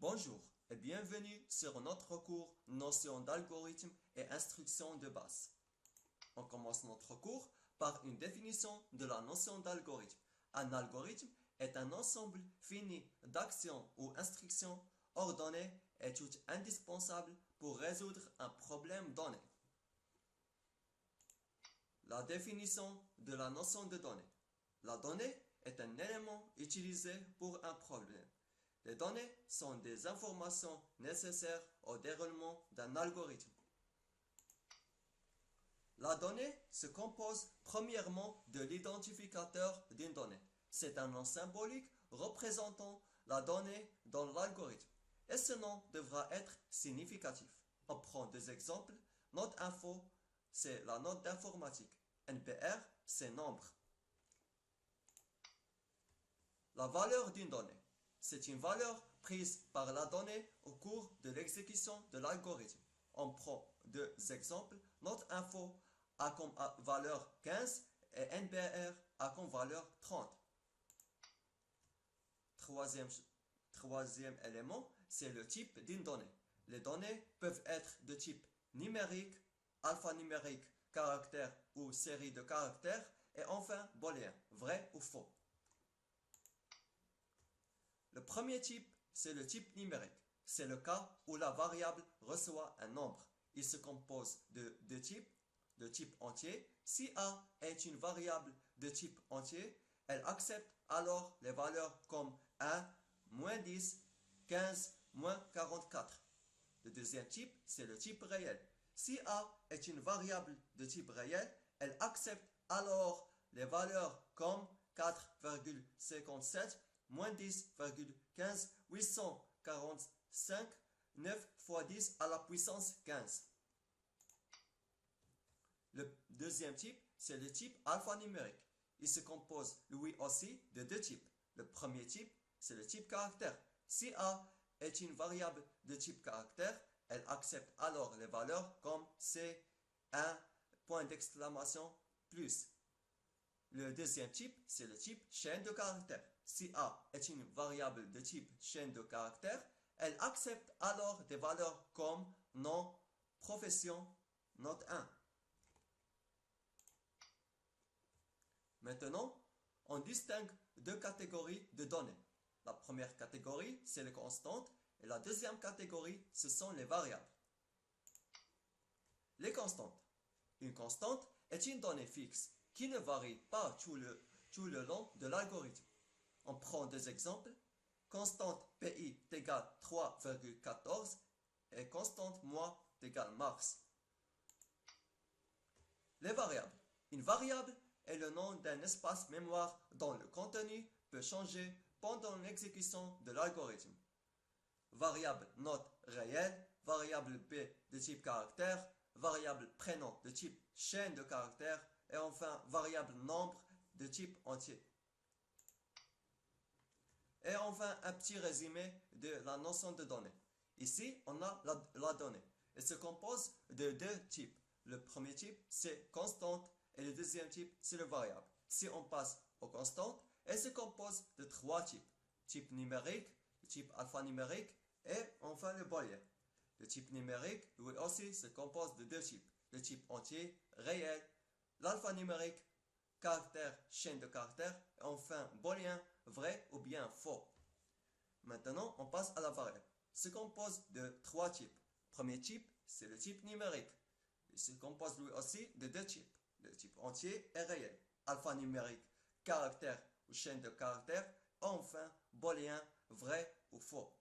Bonjour et bienvenue sur notre cours Notions d'algorithme et instructions de base. On commence notre cours par une définition de la notion d'algorithme. Un algorithme est un ensemble fini d'actions ou instructions ordonnées et toutes indispensables pour résoudre un problème donné. La définition de la notion de donnée. La donnée est un élément utilisé pour un problème. Les données sont des informations nécessaires au déroulement d'un algorithme. La donnée se compose premièrement de l'identificateur d'une donnée. C'est un nom symbolique représentant la donnée dans l'algorithme. Et ce nom devra être significatif. On prend deux exemples. Note info, c'est la note d'informatique. NPR, c'est nombre. La valeur d'une donnée. C'est une valeur prise par la donnée au cours de l'exécution de l'algorithme. On prend deux exemples. Notre info a comme valeur 15 et NPR a comme valeur 30. Troisième élément, c'est le type d'une donnée. Les données peuvent être de type numérique, alphanumérique, caractère ou série de caractères, et enfin booléen, vrai ou faux. Le premier type, c'est le type numérique. C'est le cas où la variable reçoit un nombre. Il se compose de deux types, de type entier. Si A est une variable de type entier, elle accepte alors les valeurs comme 1, moins 10, 15, moins 44. Le deuxième type, c'est le type réel. Si A est une variable de type réel, elle accepte alors les valeurs comme 4,57, moins 10,15, 845, 9 fois 10 à la puissance 15. Le deuxième type, c'est le type alphanumérique. Il se compose, lui aussi, de deux types. Le premier type, c'est le type caractère. Si A est une variable de type caractère, elle accepte alors les valeurs comme C, 1, point d'exclamation, plus. Le deuxième type, c'est le type chaîne de caractères. Si A est une variable de type chaîne de caractères, elle accepte alors des valeurs comme nom, profession, note 1. Maintenant, on distingue deux catégories de données. La première catégorie, c'est les constantes, et la deuxième catégorie, ce sont les variables. Les constantes. Une constante est une donnée fixe qui ne varie pas tout le long de l'algorithme. On prend deux exemples. Constante PI égale 3,14 et constante mois égale mars. Les variables. Une variable est le nom d'un espace mémoire dont le contenu peut changer pendant l'exécution de l'algorithme. Variable note réelle, variable B de type caractère, variable prénom de type chaîne de caractères et enfin variable nombre de type entier. Et enfin un petit résumé de la notion de donnée. Ici on a la donnée. Elle se compose de deux types. Le premier type c'est constante et le deuxième type c'est le variable. Si on passe aux constantes, elle se compose de trois types. Type numérique, type alphanumérique et enfin le booléen. Le type numérique, lui aussi, se compose de deux types. Le type entier, réel, l'alphanumérique, caractère, chaîne de caractères, et enfin booléen, vrai ou bien faux. Maintenant, on passe à la variable. Elle se compose de trois types. Premier type, c'est le type numérique. Il se compose lui aussi de deux types. Le type entier et réel. Alphanumérique, caractère ou chaîne de caractères, enfin booléen, vrai ou faux.